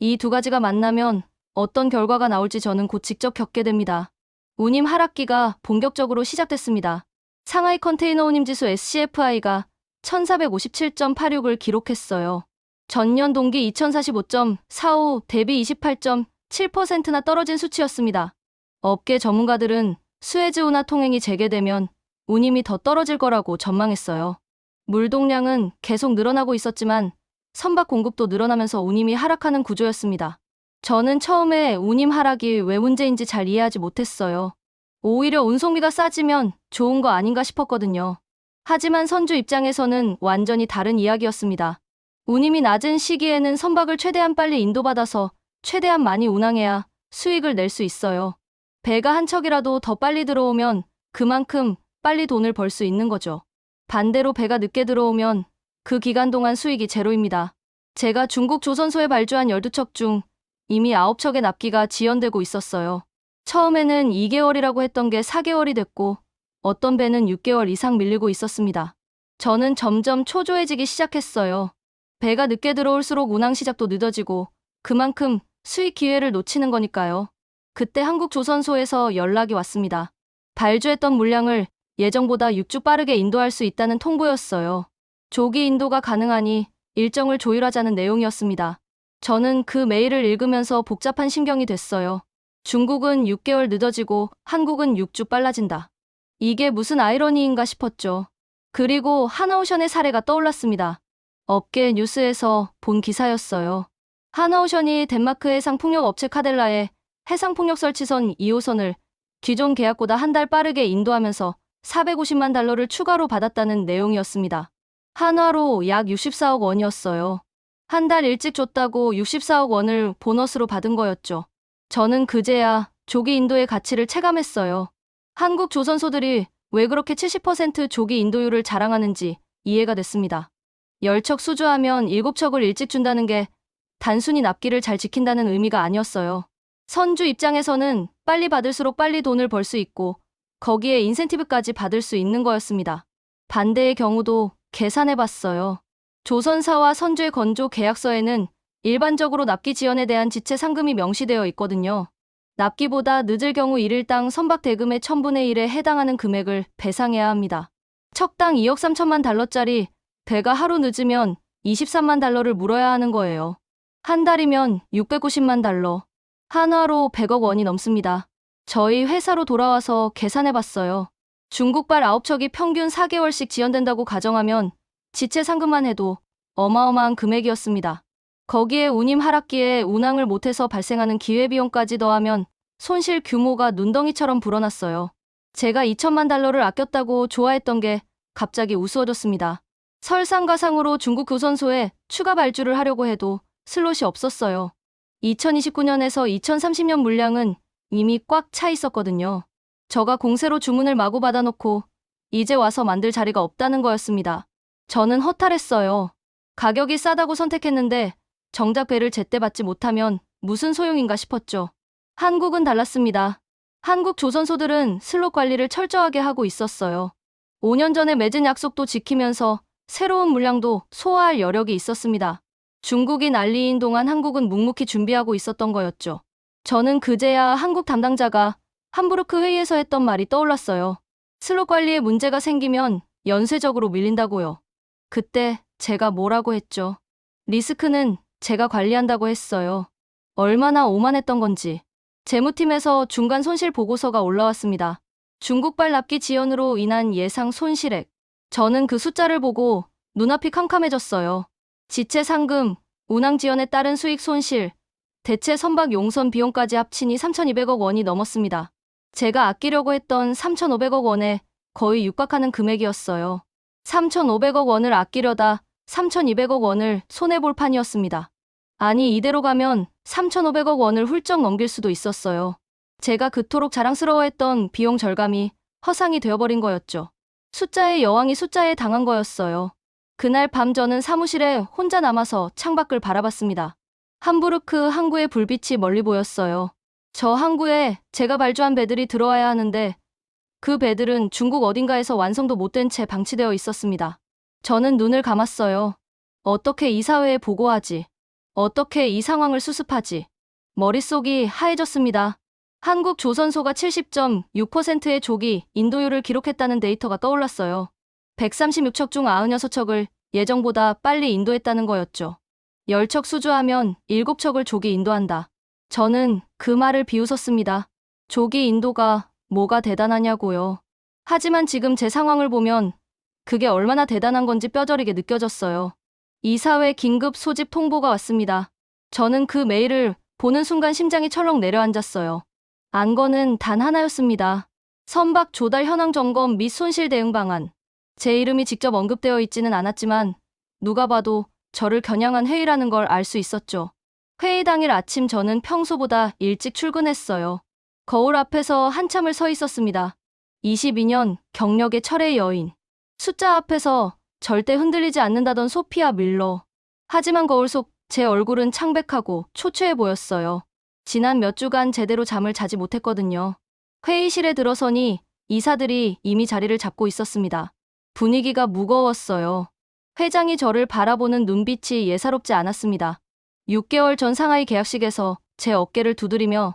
이 두 가지가 만나면 어떤 결과가 나올지 저는 곧 직접 겪게 됩니다. 운임 하락기가 본격적으로 시작됐습니다. 상하이 컨테이너 운임 지수 SCFI가 1457.86을 기록했어요. 전년 동기 2045.45 대비 28.7%나 떨어진 수치였습니다. 업계 전문가들은 수에즈 운하 통행이 재개되면 운임이 더 떨어질 거라고 전망했어요. 물동량은 계속 늘어나고 있었지만 선박 공급도 늘어나면서 운임이 하락하는 구조였습니다. 저는 처음에 운임 하락이 왜 문제인지 잘 이해하지 못했어요. 오히려 운송비가 싸지면 좋은 거 아닌가 싶었거든요. 하지만 선주 입장에서는 완전히 다른 이야기였습니다. 운임이 낮은 시기에는 선박을 최대한 빨리 인도받아서 최대한 많이 운항해야 수익을 낼 수 있어요. 배가 한 척이라도 더 빨리 들어오면 그만큼 빨리 돈을 벌 수 있는 거죠. 반대로 배가 늦게 들어오면 그 기간 동안 수익이 제로입니다. 제가 중국 조선소에 발주한 12척 중 이미 9척의 납기가 지연되고 있었어요. 처음에는 2개월이라고 했던 게 4개월이 됐고 어떤 배는 6개월 이상 밀리고 있었습니다. 저는 점점 초조해지기 시작했어요. 배가 늦게 들어올수록 운항 시작도 늦어지고 그만큼 수익 기회를 놓치는 거니까요. 그때 한국조선소에서 연락이 왔습니다. 발주했던 물량을 예정보다 6주 빠르게 인도할 수 있다는 통보였어요. 조기 인도가 가능하니 일정을 조율하자는 내용이었습니다. 저는 그 메일을 읽으면서 복잡한 심경이 됐어요. 중국은 6개월 늦어지고 한국은 6주 빨라진다. 이게 무슨 아이러니인가 싶었죠. 그리고 하나오션의 사례가 떠올랐습니다. 업계 뉴스에서 본 기사였어요. 하나오션이 덴마크 해상폭력 업체 카델라에 해상폭력 설치선 2호선을 기존 계약보다 한 달 빠르게 인도하면서 450만 달러를 추가로 받았다는 내용이었습니다. 한화로 약 64억 원이었어요. 한 달 일찍 줬다고 64억 원을 보너스로 받은 거였죠. 저는 그제야 조기 인도의 가치를 체감했어요. 한국 조선소들이 왜 그렇게 70% 조기 인도율을 자랑하는지 이해가 됐습니다. 10척 수주하면 7척을 일찍 준다는 게 단순히 납기를 잘 지킨다는 의미가 아니었어요. 선주 입장에서는 빨리 받을수록 빨리 돈을 벌 수 있고 거기에 인센티브까지 받을 수 있는 거였습니다. 반대의 경우도 계산해봤어요. 조선사와 선주의 건조 계약서에는 일반적으로 납기 지연에 대한 지체 상금이 명시되어 있거든요. 납기보다 늦을 경우 1일당 선박 대금의 1000분의 1에 해당하는 금액을 배상해야 합니다. 척당 2억 3천만 달러짜리 배가 하루 늦으면 23만 달러를 물어야 하는 거예요. 한 달이면 690만 달러. 한화로 100억 원이 넘습니다. 저희 회사로 돌아와서 계산해봤어요. 중국발 9척이 평균 4개월씩 지연된다고 가정하면 지체 상금만 해도 어마어마한 금액이었습니다. 거기에 운임 하락기에 운항을 못해서 발생하는 기회비용까지 더하면 손실 규모가 눈덩이처럼 불어났어요. 제가 2천만 달러를 아꼈다고 좋아했던 게 갑자기 우스워졌습니다. 설상가상으로 중국 조선소에 추가 발주를 하려고 해도 슬롯이 없었어요. 2029년에서 2030년 물량은 이미 꽉 차 있었거든요. 저가 공세로 주문을 마구 받아놓고 이제 와서 만들 자리가 없다는 거였습니다. 저는 허탈했어요. 가격이 싸다고 선택했는데 정작 배를 제때 받지 못하면 무슨 소용인가 싶었죠. 한국은 달랐습니다. 한국 조선소들은 슬롯 관리를 철저하게 하고 있었어요. 5년 전에 맺은 약속도 지키면서 새로운 물량도 소화할 여력이 있었습니다. 중국이 난리인 동안 한국은 묵묵히 준비하고 있었던 거였죠. 저는 그제야 한국 담당자가 함부르크 회의에서 했던 말이 떠올랐어요. 슬롯 관리에 문제가 생기면 연쇄적으로 밀린다고요. 그때 제가 뭐라고 했죠. 리스크는 제가 관리한다고 했어요. 얼마나 오만했던 건지. 재무팀에서 중간 손실 보고서가 올라왔습니다. 중국발 납기 지연으로 인한 예상 손실액. 저는 그 숫자를 보고 눈앞이 캄캄해졌어요. 지체 상금, 운항 지연에 따른 수익 손실, 대체 선박 용선 비용까지 합치니 3,200억 원이 넘었습니다. 제가 아끼려고 했던 3,500억 원에 거의 육박하는 금액이었어요. 3,500억 원을 아끼려다 3,200억 원을 손해볼 판이었습니다. 아니, 이대로 가면 3,500억 원을 훌쩍 넘길 수도 있었어요. 제가 그토록 자랑스러워했던 비용 절감이 허상이 되어버린 거였죠. 숫자의 여왕이 숫자에 당한 거였어요. 그날 밤 저는 사무실에 혼자 남아서 창밖을 바라봤습니다. 함부르크 항구의 불빛이 멀리 보였어요. 저 항구에 제가 발주한 배들이 들어와야 하는데 그 배들은 중국 어딘가에서 완성도 못된 채 방치되어 있었습니다. 저는 눈을 감았어요. 어떻게 이사회에 보고하지? 어떻게 이 상황을 수습하지? 머릿속이 하얘졌습니다. 한국 조선소가 70.6%의 조기 인도율을 기록했다는 데이터가 떠올랐어요. 136척 중 96척을 예정보다 빨리 인도했다는 거였죠. 10척 수주하면 7척을 조기 인도한다. 저는 그 말을 비웃었습니다. 조기 인도가 뭐가 대단하냐고요. 하지만 지금 제 상황을 보면 그게 얼마나 대단한 건지 뼈저리게 느껴졌어요. 이사회 긴급 소집 통보가 왔습니다. 저는 그 메일을 보는 순간 심장이 철렁 내려앉았어요. 안건은 단 하나였습니다. 선박 조달 현황 점검 및 손실 대응 방안. 제 이름이 직접 언급되어 있지는 않았지만 누가 봐도 저를 겨냥한 회의라는 걸 알 수 있었죠. 회의 당일 아침 저는 평소보다 일찍 출근했어요. 거울 앞에서 한참을 서 있었습니다. 22년 경력의 철의 여인. 숫자 앞에서 절대 흔들리지 않는다던 소피아 밀러. 하지만 거울 속 제 얼굴은 창백하고 초췌해 보였어요. 지난 몇 주간 제대로 잠을 자지 못했거든요. 회의실에 들어서니 이사들이 이미 자리를 잡고 있었습니다. 분위기가 무거웠어요. 회장이 저를 바라보는 눈빛이 예사롭지 않았습니다. 6개월 전 상하이 계약식에서 제 어깨를 두드리며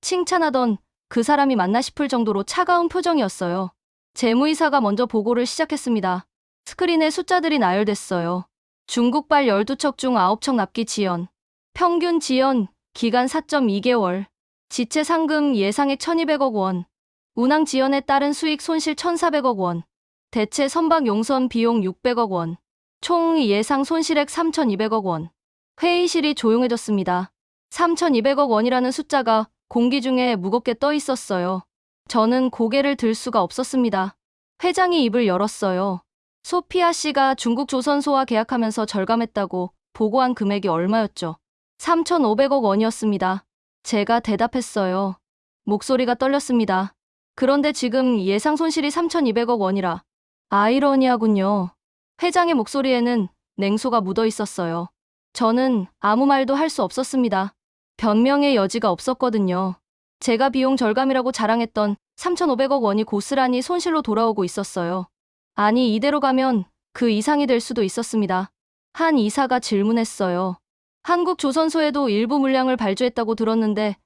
칭찬하던 그 사람이 맞나 싶을 정도로 차가운 표정이었어요. 재무이사가 먼저 보고를 시작했습니다. 스크린에 숫자들이 나열됐어요. 중국발 12척 중 9척 납기 지연. 평균 지연 기간 4.2개월. 지체 상금 예상액 1,200억 원. 운항 지연에 따른 수익 손실 1,400억 원. 대체 선박 용선 비용 600억 원. 총 예상 손실액 3,200억 원. 회의실이 조용해졌습니다. 3,200억 원이라는 숫자가 공기 중에 무겁게 떠 있었어요. 저는 고개를 들 수가 없었습니다. 회장이 입을 열었어요. 소피아 씨가 중국 조선소와 계약하면서 절감했다고 보고한 금액이 얼마였죠? 3,500억 원이었습니다. 제가 대답했어요. 목소리가 떨렸습니다. 그런데 지금 예상 손실이 3,200억 원이라. 아이러니하군요. 회장의 목소리에는 냉소가 묻어 있었어요. 저는 아무 말도 할 수 없었습니다. 변명의 여지가 없었거든요. 제가 비용 절감이라고 자랑했던 3,500억 원이 고스란히 손실로 돌아오고 있었어요. 아니, 이대로 가면 그 이상이 될 수도 있었습니다. 한 이사가 질문했어요. 한국조선소에도 일부 물량을 발주했다고 들었는데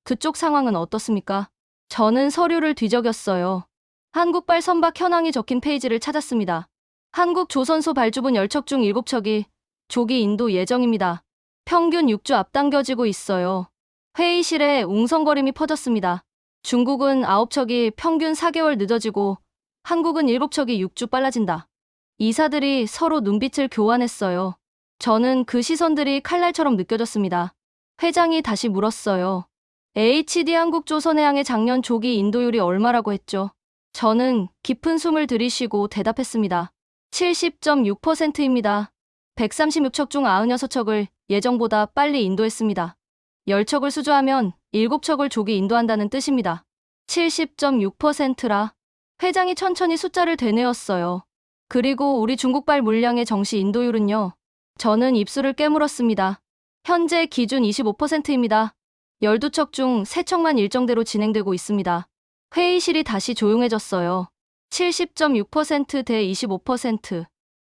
그쪽 상황은 어떻습니까? 저는 서류를 뒤적였어요. 한국발 선박 현황이 적힌 페이지를 찾았습니다. 한국조선소 발주분 10척 중 7척이 조기 인도 예정입니다. 평균 6주 앞당겨지고 있어요. 회의실에 웅성거림이 퍼졌습니다. 중국은 9척이 평균 4개월 늦어지고 한국은 7척이 6주 빨라진다. 이사들이 서로 눈빛을 교환했어요. 저는 그 시선들이 칼날처럼 느껴졌습니다. 회장이 다시 물었어요. HD 한국조선해양의 작년 조기 인도율이 얼마라고 했죠? 저는 깊은 숨을 들이쉬고 대답했습니다. 70.6%입니다. 136척 중 96척을 예정보다 빨리 인도했습니다. 10척을 수주하면 7척을 조기 인도한다는 뜻입니다. 70.6%라. 회장이 천천히 숫자를 되뇌었어요. 그리고 우리 중국발 물량의 정시 인도율은요. 저는 입술을 깨물었습니다. 현재 기준 25%입니다. 12척 중 3척만 일정대로 진행되고 있습니다. 회의실이 다시 조용해졌어요. 70.6% 대 25%.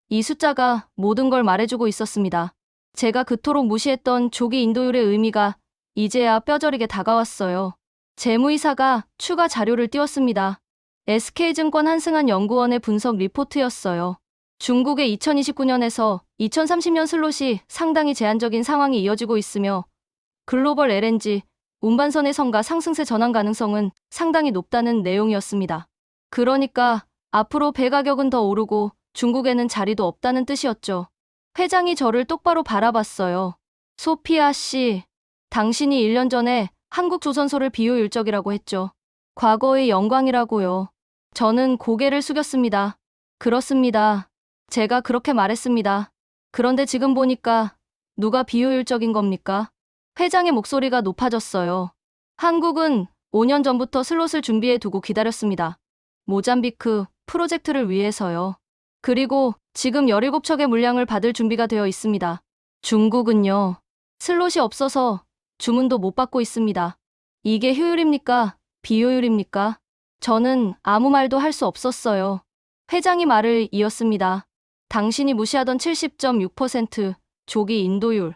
이 숫자가 모든 걸 말해주고 있었습니다. 제가 그토록 무시했던 조기 인도율의 의미가 이제야 뼈저리게 다가왔어요. 재무이사가 추가 자료를 띄웠습니다. SK증권 한승한 연구원의 분석 리포트였어요. 중국의 2029년에서 2030년 슬롯이 상당히 제한적인 상황이 이어지고 있으며 글로벌 LNG, 운반선의 성과 상승세 전환 가능성은 상당히 높다는 내용이었습니다. 그러니까 앞으로 배 가격은 더 오르고 중국에는 자리도 없다는 뜻이었죠. 회장이 저를 똑바로 바라봤어요. 소피아 씨, 당신이 1년 전에 한국조선소를 비효율적이라고 했죠. 과거의 영광이라고요. 저는 고개를 숙였습니다. 그렇습니다. 제가 그렇게 말했습니다. 그런데 지금 보니까 누가 비효율적인 겁니까? 회장의 목소리가 높아졌어요. 한국은 5년 전부터 슬롯을 준비해 두고 기다렸습니다. 모잠비크 프로젝트를 위해서요. 그리고 지금 17척의 물량을 받을 준비가 되어 있습니다. 중국은요. 슬롯이 없어서 주문도 못 받고 있습니다. 이게 효율입니까? 비효율입니까? 저는 아무 말도 할 수 없었어요. 회장이 말을 이었습니다. 당신이 무시하던 70.6% 조기 인도율.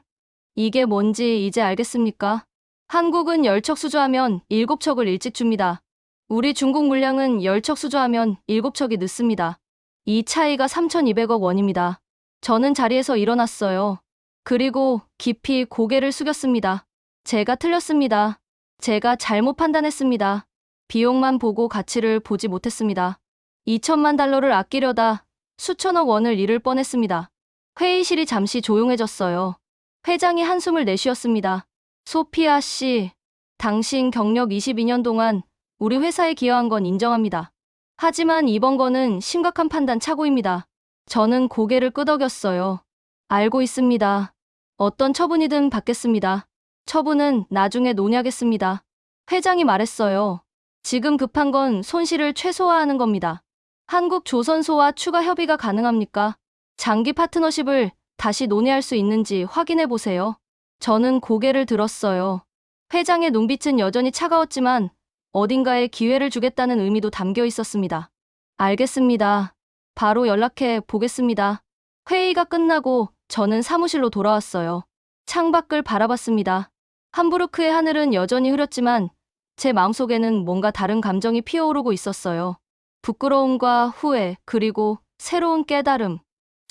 이게 뭔지 이제 알겠습니까? 한국은 10척 수주하면 7척을 일찍 줍니다. 우리 중국 물량은 10척 수주하면 7척이 늦습니다. 이 차이가 3,200억 원입니다. 저는 자리에서 일어났어요. 그리고 깊이 고개를 숙였습니다. 제가 틀렸습니다. 제가 잘못 판단했습니다. 비용만 보고 가치를 보지 못했습니다. 2천만 달러를 아끼려다 수천억 원을 잃을 뻔했습니다. 회의실이 잠시 조용해졌어요. 회장이 한숨을 내쉬었습니다. 소피아 씨, 당신 경력 22년 동안 우리 회사에 기여한 건 인정합니다. 하지만 이번 거는 심각한 판단 착오입니다. 저는 고개를 끄덕였어요. 알고 있습니다. 어떤 처분이든 받겠습니다. 처분은 나중에 논의하겠습니다. 회장이 말했어요. 지금 급한 건 손실을 최소화하는 겁니다. 한국조선소와 추가 협의가 가능합니까? 장기 파트너십을 다시 논의할 수 있는지 확인해 보세요. 저는 고개를 들었어요. 회장의 눈빛은 여전히 차가웠지만 어딘가에 기회를 주겠다는 의미도 담겨 있었습니다. 알겠습니다. 바로 연락해 보겠습니다. 회의가 끝나고 저는 사무실로 돌아왔어요. 창밖을 바라봤습니다. 함부르크의 하늘은 여전히 흐렸지만 제 마음속에는 뭔가 다른 감정이 피어오르고 있었어요. 부끄러움과 후회, 그리고 새로운 깨달음.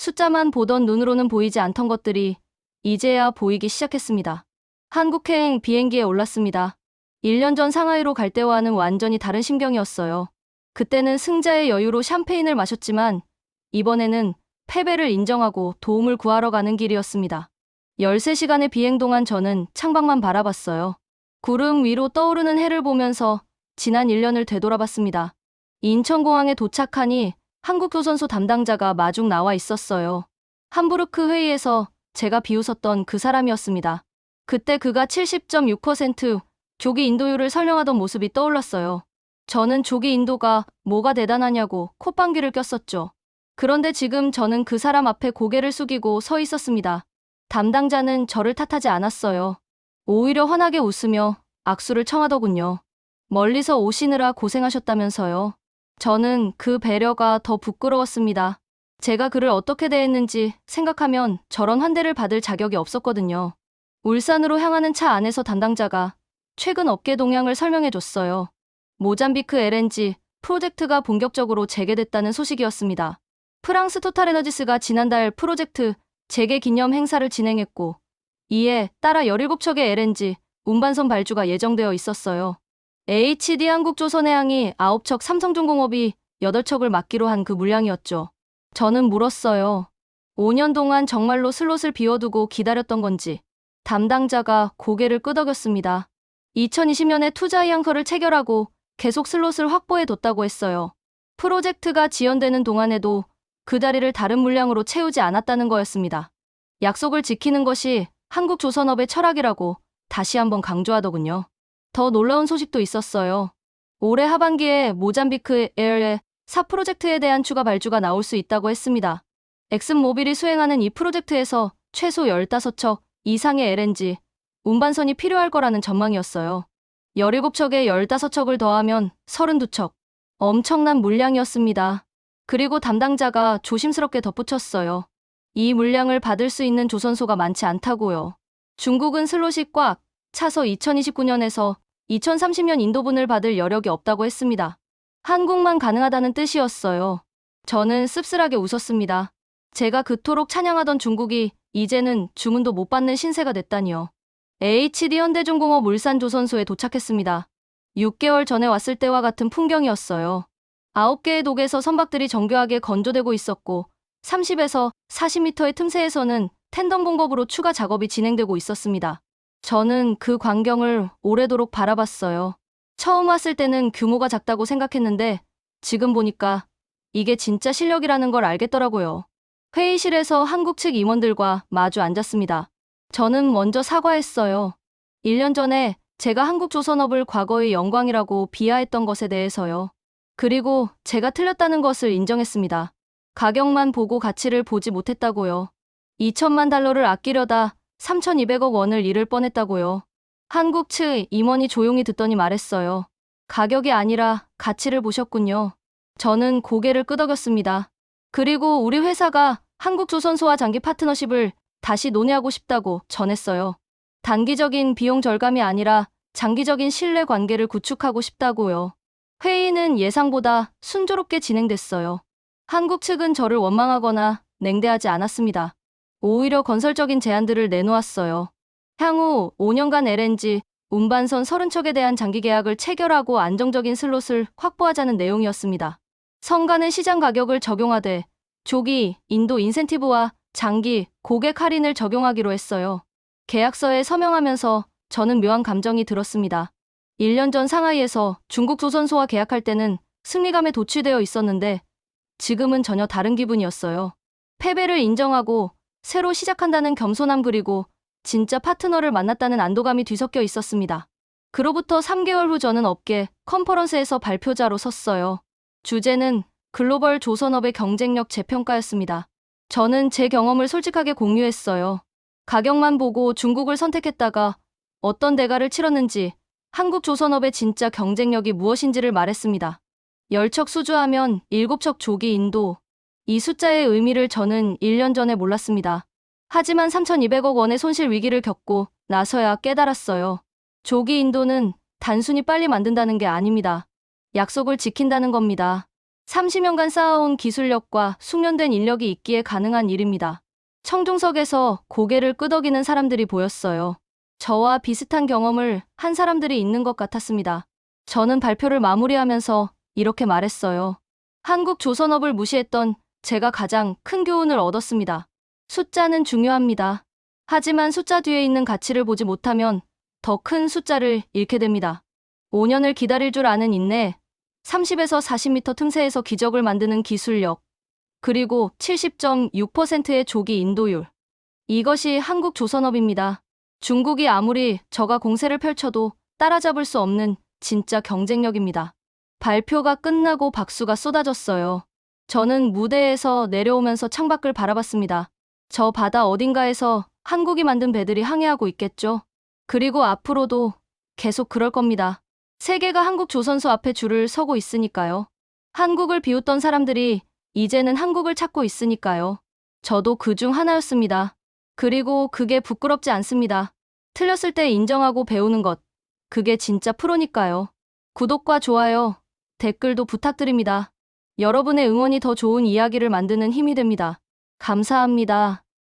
숫자만 보던 눈으로는 보이지 않던 것들이 이제야 보이기 시작했습니다. 한국행 비행기에 올랐습니다. 1년 전 상하이로 갈 때와는 완전히 다른 심경이었어요. 그때는 승자의 여유로 샴페인을 마셨지만 이번에는 패배를 인정하고 도움을 구하러 가는 길이었습니다. 13시간의 비행 동안 저는 창밖만 바라봤어요. 구름 위로 떠오르는 해를 보면서 지난 1년을 되돌아봤습니다. 인천공항에 도착하니 한국조선소 담당자가 마중 나와 있었어요. 함부르크 회의에서 제가 비웃었던 그 사람이었습니다. 그때 그가 70.6% 조기 인도율을 설명하던 모습이 떠올랐어요. 저는 조기 인도가 뭐가 대단하냐고 콧방귀를 꼈었죠. 그런데 지금 저는 그 사람 앞에 고개를 숙이고 서 있었습니다. 담당자는 저를 탓하지 않았어요. 오히려 환하게 웃으며 악수를 청하더군요. 멀리서 오시느라 고생하셨다면서요. 저는 그 배려가 더 부끄러웠습니다. 제가 그를 어떻게 대했는지 생각하면 저런 환대를 받을 자격이 없었거든요. 울산으로 향하는 차 안에서 담당자가 최근 업계 동향을 설명해줬어요. 모잠비크 LNG 프로젝트가 본격적으로 재개됐다는 소식이었습니다. 프랑스 토탈에너지스가 지난달 프로젝트 재개 기념 행사를 진행했고 이에 따라 17척의 LNG 운반선 발주가 예정되어 있었어요. HD 한국조선해양이 9척, 삼성중공업이 8척을 맡기로 한 그 물량이었죠. 저는 물었어요. 5년 동안 정말로 슬롯을 비워두고 기다렸던 건지. 담당자가 고개를 끄덕였습니다. 2020년에 투자 의향서를 체결하고 계속 슬롯을 확보해뒀다고 했어요. 프로젝트가 지연되는 동안에도 그 자리를 다른 물량으로 채우지 않았다는 거였습니다. 약속을 지키는 것이 한국조선업의 철학이라고 다시 한번 강조하더군요. 더 놀라운 소식도 있었어요. 올해 하반기에 모잠비크 에어의 4 프로젝트에 대한 추가 발주가 나올 수 있다고 했습니다. 엑슨모빌이 수행하는 이 프로젝트에서 최소 15척 이상의 LNG 운반선이 필요할 거라는 전망이었어요. 17척에 15척을 더하면 32척. 엄청난 물량이었습니다. 그리고 담당자가 조심스럽게 덧붙였어요. 이 물량을 받을 수 있는 조선소가 많지 않다고요. 중국은 슬롯이 꽉 차서 2029년에서 2030년 인도분을 받을 여력이 없다고 했습니다. 한국만 가능하다는 뜻이었어요. 저는 씁쓸하게 웃었습니다. 제가 그토록 찬양하던 중국이 이제는 주문도 못 받는 신세가 됐다니요. HD 현대중공업 울산조선소에 도착했습니다. 6개월 전에 왔을 때와 같은 풍경이었어요. 9개의 독에서 선박들이 정교하게 건조되고 있었고 30에서 40m의 틈새에서는 텐덤 공법으로 추가 작업이 진행되고 있었습니다. 저는 그 광경을 오래도록 바라봤어요. 처음 왔을 때는 규모가 작다고 생각했는데 지금 보니까 이게 진짜 실력이라는 걸 알겠더라고요. 회의실에서 한국 측 임원들과 마주 앉았습니다. 저는 먼저 사과했어요. 1년 전에 제가 한국조선업을 과거의 영광이라고 비하했던 것에 대해서요. 그리고 제가 틀렸다는 것을 인정했습니다. 가격만 보고 가치를 보지 못했다고요. 2천만 달러를 아끼려다 3,200억 원을 잃을 뻔했다고요. 한국 측 임원이 조용히 듣더니 말했어요. 가격이 아니라 가치를 보셨군요. 저는 고개를 끄덕였습니다. 그리고 우리 회사가 한국조선소와 장기 파트너십을 다시 논의하고 싶다고 전했어요. 단기적인 비용 절감이 아니라 장기적인 신뢰 관계를 구축하고 싶다고요. 회의는 예상보다 순조롭게 진행됐어요. 한국 측은 저를 원망하거나 냉대하지 않았습니다. 오히려 건설적인 제안들을 내놓았어요. 향후 5년간 LNG 운반선 30척에 대한 장기 계약을 체결하고 안정적인 슬롯을 확보하자는 내용이었습니다. 성가는 시장 가격을 적용하되 조기 인도 인센티브와 장기, 고객 할인을 적용하기로 했어요. 계약서에 서명하면서 저는 묘한 감정이 들었습니다. 1년 전 상하이에서 중국 조선소와 계약할 때는 승리감에 도취되어 있었는데 지금은 전혀 다른 기분이었어요. 패배를 인정하고 새로 시작한다는 겸손함 그리고 진짜 파트너를 만났다는 안도감이 뒤섞여 있었습니다. 그로부터 3개월 후 저는 업계 컨퍼런스에서 발표자로 섰어요. 주제는 글로벌 조선업의 경쟁력 재평가였습니다. 저는 제 경험을 솔직하게 공유했어요. 가격만 보고 중국을 선택했다가 어떤 대가를 치렀는지, 한국 조선업의 진짜 경쟁력이 무엇인지를 말했습니다. 10척 수주하면 7척 조기 인도. 이 숫자의 의미를 저는 1년 전에 몰랐습니다. 하지만 3,200억 원의 손실 위기를 겪고 나서야 깨달았어요. 조기 인도는 단순히 빨리 만든다는 게 아닙니다. 약속을 지킨다는 겁니다. 30년간 쌓아온 기술력과 숙련된 인력이 있기에 가능한 일입니다. 청중석에서 고개를 끄덕이는 사람들이 보였어요. 저와 비슷한 경험을 한 사람들이 있는 것 같았습니다. 저는 발표를 마무리하면서 이렇게 말했어요. 한국 조선업을 무시했던 제가 가장 큰 교훈을 얻었습니다. 숫자는 중요합니다. 하지만 숫자 뒤에 있는 가치를 보지 못하면 더 큰 숫자를 잃게 됩니다. 5년을 기다릴 줄 아는 인내, 30에서 40m 틈새에서 기적을 만드는 기술력, 그리고 70.6%의 조기 인도율. 이것이 한국 조선업입니다. 중국이 아무리 저가 공세를 펼쳐도 따라잡을 수 없는 진짜 경쟁력입니다. 발표가 끝나고 박수가 쏟아졌어요. 저는 무대에서 내려오면서 창밖을 바라봤습니다. 저 바다 어딘가에서 한국이 만든 배들이 항해하고 있겠죠. 그리고 앞으로도 계속 그럴 겁니다. 세계가 한국 조선소 앞에 줄을 서고 있으니까요. 한국을 비웃던 사람들이 이제는 한국을 찾고 있으니까요. 저도 그중 하나였습니다. 그리고 그게 부끄럽지 않습니다. 틀렸을 때 인정하고 배우는 것. 그게 진짜 프로니까요. 구독과 좋아요, 댓글도 부탁드립니다. 여러분의 응원이 더 좋은 이야기를 만드는 힘이 됩니다. 감사합니다.